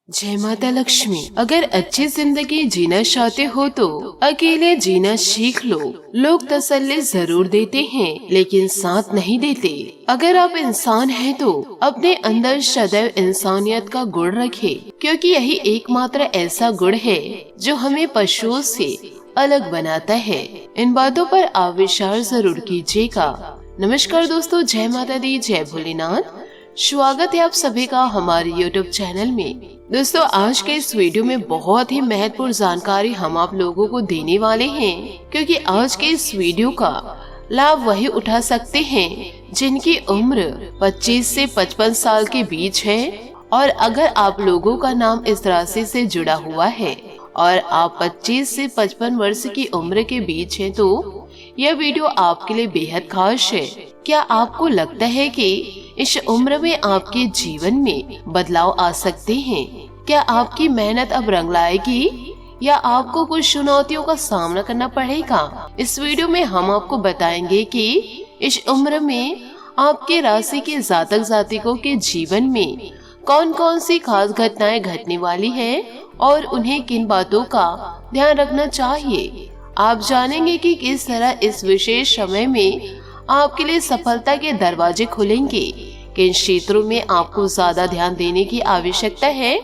जय माता लक्ष्मी। अगर अच्छी जिंदगी जीना चाहते हो तो अकेले जीना सीख लो। लोग तसल्ली जरूर देते हैं लेकिन साथ नहीं देते। अगर आप इंसान हैं तो अपने अंदर सदैव इंसानियत का गुण रखें, क्योंकि यही एकमात्र ऐसा गुण है जो हमें पशुओं से अलग बनाता है। इन बातों पर आप विचार जरूर कीजिएगा। नमस्कार दोस्तों, जय माता दी, जय भोलेनाथ। स्वागत है आप सभी का हमारे YouTube चैनल में। दोस्तों, आज के इस वीडियो में बहुत ही महत्वपूर्ण जानकारी हम आप लोगों को देने वाले हैं, क्योंकि आज के इस वीडियो का लाभ वही उठा सकते हैं जिनकी उम्र 25 से 55 साल के बीच है। और अगर आप लोगों का नाम इस राशि से जुड़ा हुआ है और आप 25 से 55 वर्ष की उम्र के बीच हैं, तो यह वीडियो आपके लिए बेहद खास है। क्या आपको लगता है कि इस उम्र में आपके जीवन में बदलाव आ सकते हैं? क्या आपकी मेहनत अब रंग लाएगी या आपको कुछ चुनौतियों का सामना करना पड़ेगा? इस वीडियो में हम आपको बताएंगे कि इस उम्र में आपके राशि के जातक जातिकों के जीवन में कौन कौन सी खास घटनाएं घटने वाली है और उन्हें किन बातों का ध्यान रखना चाहिए। आप जानेंगे कि किस तरह इस विशेष समय में आपके लिए सफलता के दरवाजे खुलेंगे, किन क्षेत्रों में आपको ज्यादा ध्यान देने की आवश्यकता है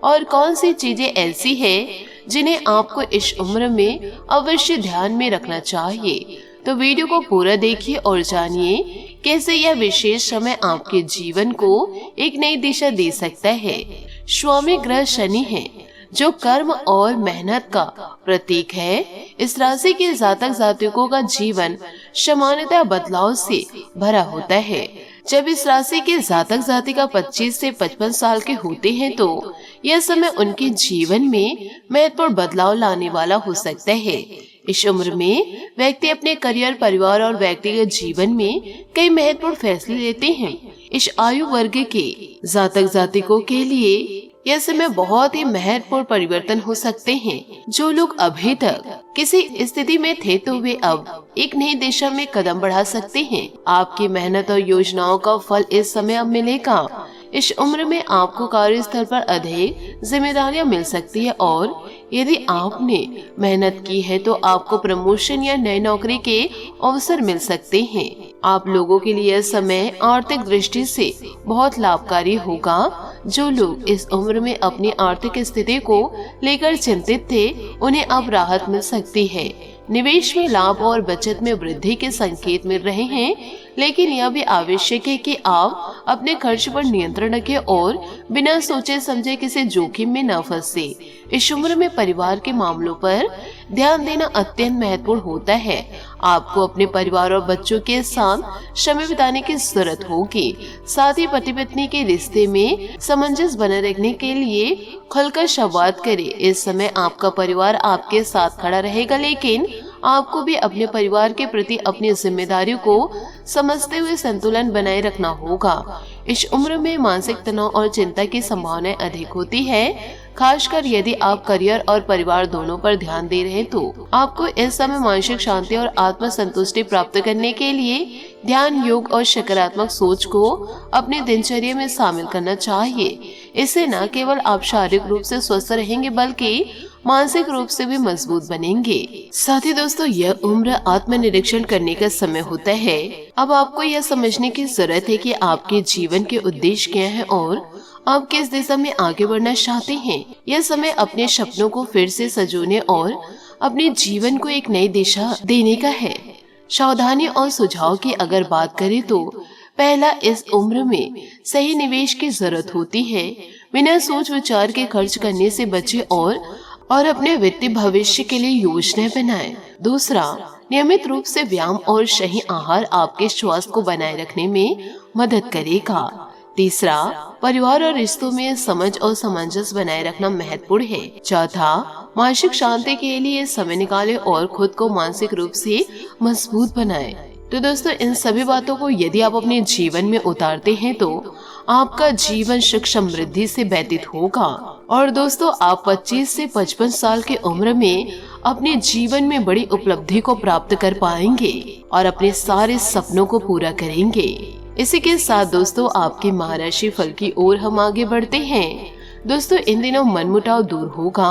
और कौन सी चीजें ऐसी हैं जिन्हें आपको इस उम्र में अवश्य ध्यान में रखना चाहिए। तो वीडियो को पूरा देखिए और जानिए कैसे यह विशेष समय आपके जीवन को एक नई दिशा दे सकता है। स्वामी ग्रह शनि है जो कर्म और मेहनत का प्रतीक है। इस राशि के जातक जातिकों का जीवन सामान्यतः बदलाव से भरा होता है। जब इस राशि के जातक जातिका 25 से 55 साल के होते हैं तो यह समय उनके जीवन में महत्वपूर्ण बदलाव लाने वाला हो सकता है। इस उम्र में व्यक्ति अपने करियर, परिवार और व्यक्तिगत जीवन में कई महत्वपूर्ण फैसले लेते हैं। इस आयु वर्ग के जातक जातिकों के लिए यह समय बहुत ही महत्वपूर्ण परिवर्तन हो सकते हैं। जो लोग अभी तक किसी स्थिति में थे तो वे अब एक नई दिशा में कदम बढ़ा सकते हैं। आपकी मेहनत और योजनाओं का फल इस समय अब मिलेगा। इस उम्र में आपको कार्यस्थल पर अधिक जिम्मेदारियां मिल सकती है और यदि आपने मेहनत की है तो आपको प्रमोशन या नई नौकरी के अवसर मिल सकते हैं। आप लोगों के लिए यह समय आर्थिक दृष्टि से बहुत लाभकारी होगा। जो लोग इस उम्र में अपनी आर्थिक स्थिति को लेकर चिंतित थे, उन्हें अब राहत मिल सकती है। निवेश में लाभ और बचत में वृद्धि के संकेत मिल रहे हैं, लेकिन यह भी आवश्यक है कि आप अपने खर्च पर नियंत्रण रखें और बिना सोचे समझे किसी जोखिम में न फंसे। इस उम्र में परिवार के मामलों पर ध्यान देना अत्यंत महत्वपूर्ण होता है। आपको अपने परिवार और बच्चों के साथ समय बिताने की जरूरत होगी। साथ ही पति पत्नी के रिश्ते में सामंजस्य बने रखने के लिए खुलकर संवाद करें। इस समय आपका परिवार आपके साथ खड़ा रहेगा, लेकिन आपको भी अपने परिवार के प्रति अपनी जिम्मेदारियों को समझते हुए संतुलन बनाए रखना होगा। इस उम्र में मानसिक तनाव और चिंता की संभावनाएं अधिक होती है, खासकर यदि आप करियर और परिवार दोनों पर ध्यान दे रहे हैं। तो आपको इस समय मानसिक शांति और आत्म संतुष्टि प्राप्त करने के लिए ध्यान, योग और सकारात्मक सोच को अपनी दिनचर्या में शामिल करना चाहिए। इससे न केवल आप शारीरिक रूप से स्वस्थ रहेंगे बल्कि मानसिक रूप से भी मजबूत बनेंगे। साथ ही दोस्तों, यह उम्र आत्मनिरीक्षण करने का समय होता है। अब आपको यह समझने की जरूरत है कि आपके जीवन के उद्देश्य क्या है और आप किस दिशा में आगे बढ़ना चाहते हैं। यह समय अपने सपनों को फिर से सजोने और अपने जीवन को एक नई दिशा देने का है। सावधानी और सुझाव की अगर बात करें तो पहला, इस उम्र में सही निवेश की जरूरत होती है। बिना सोच विचार के खर्च करने से बचे और अपने वित्तीय भविष्य के लिए योजनाएं बनाएं। दूसरा, नियमित रूप से व्यायाम और सही आहार आपके स्वास्थ्य को बनाए रखने में मदद करेगा। तीसरा, परिवार और रिश्तों में समझ और सामंजस्य बनाए रखना महत्वपूर्ण है। चौथा, मानसिक शांति के लिए समय निकालें और खुद को मानसिक रूप से मजबूत बनाएं। तो दोस्तों, इन सभी बातों को यदि आप अपने जीवन में उतारते हैं तो आपका जीवन सुख समृद्धि से व्यतीत होगा। और दोस्तों, आप 25 से 55 साल की उम्र में अपने जीवन में बड़ी उपलब्धि को प्राप्त कर पाएंगे और अपने सारे सपनों को पूरा करेंगे। इसी के साथ दोस्तों, आपके महाराशि फल की ओर हम आगे बढ़ते हैं। दोस्तों इन दिनों मनमुटाव दूर होगा,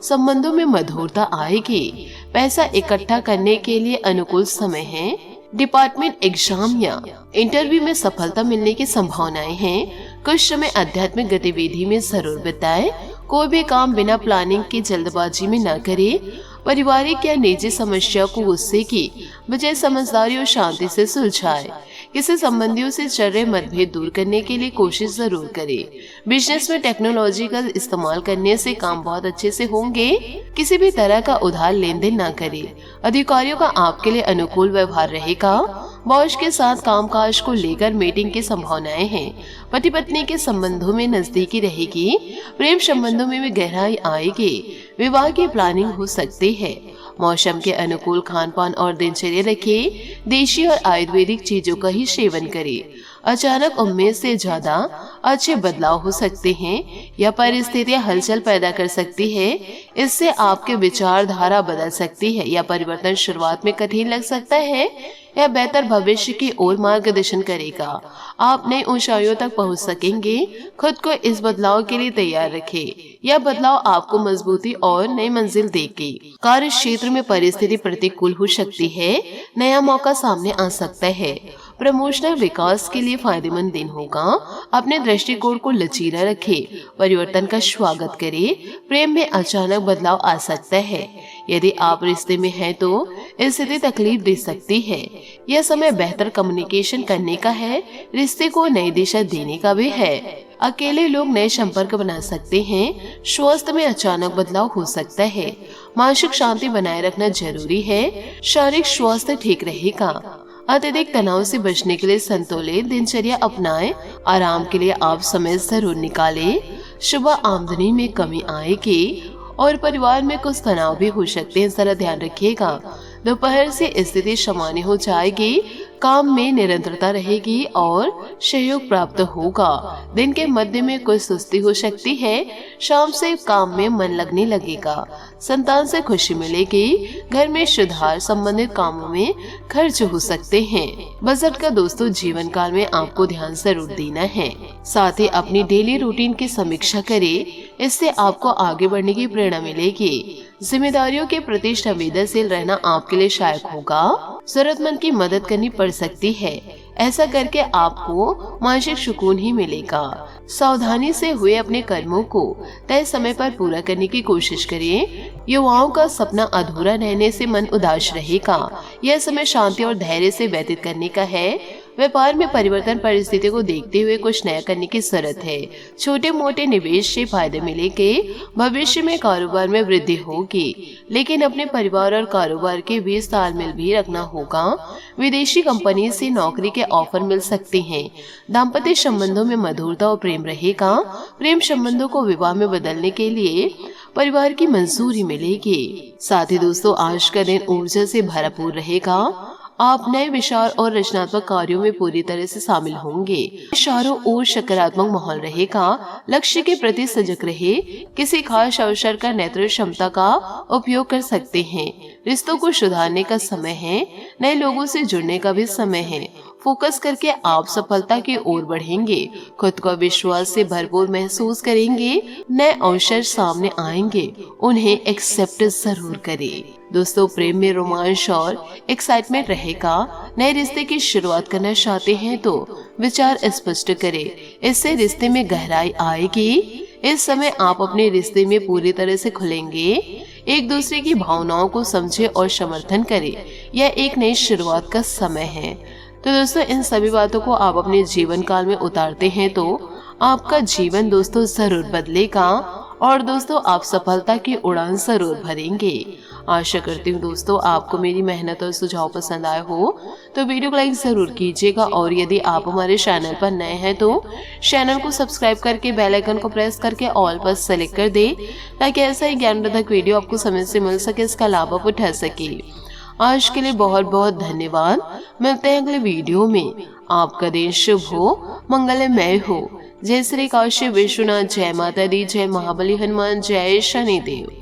संबंधों में मधुरता आएगी, पैसा इकट्ठा करने के लिए अनुकूल समय है, डिपार्टमेंट एग्जाम या इंटरव्यू में सफलता मिलने की संभावनाएं हैं। कुछ समय आध्यात्मिक गतिविधि में जरूर बिताएं। कोई भी काम बिना प्लानिंग की जल्दबाजी में न करें। पारिवारिक या निजी समस्या को गुस्से की बजाय समझदारी और शांति से सुलझाएं। किसी संबंधियों से चल रहे मतभेद दूर करने के लिए कोशिश जरूर करें। बिजनेस में टेक्नोलॉजी का इस्तेमाल करने से काम बहुत अच्छे से होंगे। किसी भी तरह का उधार लेन देन न करें। अधिकारियों का आपके लिए अनुकूल व्यवहार रहेगा। बॉस के साथ कामकाज को लेकर मीटिंग की संभावनाएं हैं। पति पत्नी के संबंधों में नजदीकी रहेगी। प्रेम संबंधों में भी गहराई आएगी। विवाह की प्लानिंग हो सकती है। मौसम के अनुकूल खान पान और दिनचर्या रखें। देशी और आयुर्वेदिक चीजों का ही सेवन करें। अचानक उम्मीद से ज्यादा अच्छे बदलाव हो सकते हैं या परिस्थितियां हलचल पैदा कर सकती है। इससे आपके विचारधारा बदल सकती है या परिवर्तन शुरुआत में कठिन लग सकता है या बेहतर भविष्य की ओर मार्गदर्शन करेगा। आप नई ऊंचाइयों तक पहुंच सकेंगे। खुद को इस बदलाव के लिए तैयार रखें। यह बदलाव आपको मजबूती और नई मंजिल देगी। कार्य क्षेत्र में परिस्थिति प्रतिकूल हो सकती है। नया मौका सामने आ सकता है। प्रमोशनल विकास के लिए फायदेमंद दिन होगा। अपने दृष्टिकोण को लचीला रखें। परिवर्तन का स्वागत करें। प्रेम में अचानक बदलाव आ सकता है। यदि आप रिश्ते में हैं तो स्थिति तकलीफ दे सकती है। यह समय बेहतर कम्युनिकेशन करने का है। रिश्ते को नई दिशा देने का भी है। अकेले लोग नए संपर्क बना सकते हैं। स्वास्थ्य में अचानक बदलाव हो सकता है। मानसिक शांति बनाए रखना जरूरी है। शारीरिक स्वास्थ्य ठीक रहेगा। अत्यधिक तनाव से बचने के लिए संतुलित दिनचर्या अपनाएं। आराम के लिए आप समय जरूर निकालें। सुबह आमदनी में कमी आएगी और परिवार में कुछ तनाव भी हो सकते हैं, जरा ध्यान रखिएगा। दोपहर से स्थिति सामान्य हो जाएगी। काम में निरंतरता रहेगी और सहयोग प्राप्त होगा। दिन के मध्य में कुछ सुस्ती हो सकती है। शाम से काम में मन लगने लगेगा। संतान से खुशी मिलेगी। घर में सुधार संबंधित कामों में खर्च हो सकते हैं। बजट का दोस्तों जीवन काल में आपको ध्यान जरूर देना है। साथ ही अपनी डेली रूटीन की समीक्षा करें। इससे आपको आगे बढ़ने की प्रेरणा मिलेगी। जिम्मेदारियों के प्रति संवेदनशील रहना आपके लिए सहायक होगा। जरूरतमंद की मदद करनी पड़ सकती है। ऐसा करके आपको मानसिक सुकून ही मिलेगा। सावधानी से हुए अपने कर्मों को तय समय पर पूरा करने की कोशिश करिए। युवाओं का सपना अधूरा रहने से मन उदास रहेगा। यह समय शांति और धैर्य से व्यतीत करने का है। व्यापार में परिवर्तन परिस्थिति को देखते हुए कुछ नया करने की जरूरत है। छोटे मोटे निवेश से फायदे मिलेंगे। भविष्य में कारोबार में वृद्धि होगी, लेकिन अपने परिवार और कारोबार के बीच तालमेल भी रखना होगा। विदेशी कंपनी से नौकरी के ऑफर मिल सकते हैं। दाम्पत्य संबंधों में मधुरता और प्रेम रहेगा। प्रेम संबंधों को विवाह में बदलने के लिए परिवार की मंजूरी मिलेगी। साथ ही दोस्तों आज का दिन ऊर्जा से भरपूर रहेगा। आप नए विचार और रचनात्मक कार्यों में पूरी तरह से शामिल होंगे। चारों ओर सकारात्मक माहौल रहेगा। लक्ष्य के प्रति सजग रहे। किसी खास अवसर का नेतृत्व क्षमता का उपयोग कर सकते हैं। रिश्तों को सुधारने का समय है। नए लोगों से जुड़ने का भी समय है। फोकस करके आप सफलता की ओर बढ़ेंगे। खुद को विश्वास से भरपूर महसूस करेंगे। नए अवसर सामने आएंगे, उन्हें एक्सेप्ट जरूर करें। दोस्तों प्रेम में रोमांच और एक्साइटमेंट रहेगा। नए रिश्ते की शुरुआत करना चाहते हैं तो विचार स्पष्ट करें। इससे रिश्ते में गहराई आएगी। इस समय आप अपने रिश्ते में पूरी तरह से खुलेंगे। एक दूसरे की भावनाओं को समझे और समर्थन करें। यह एक नई शुरुआत का समय है। तो दोस्तों इन सभी बातों को आप अपने जीवन काल में उतारते हैं तो आपका जीवन दोस्तों जरूर बदलेगा और दोस्तों आप सफलता की उड़ान जरूर भरेंगे। आशा करती हूँ दोस्तों आपको मेरी मेहनत और सुझाव पसंद आए हो तो वीडियो को लाइक जरूर कीजिएगा और यदि आप हमारे चैनल पर नए हैं तो चैनल को सब्सक्राइब करके बेल आइकन को प्रेस करके ऑल पर सेलेक्ट कर दे ताकि ऐसा ही ज्ञानवर्धक वीडियो आपको समय से मिल सके, इसका लाभ आप उठा सके। आज के लिए बहुत बहुत धन्यवाद। मिलते हैं अगले वीडियो में। आपका दिन शुभ हो, मंगलमय हो। जय श्री काशी विश्वनाथ, जय माता दी, जय महाबली हनुमान, जय शनिदेव।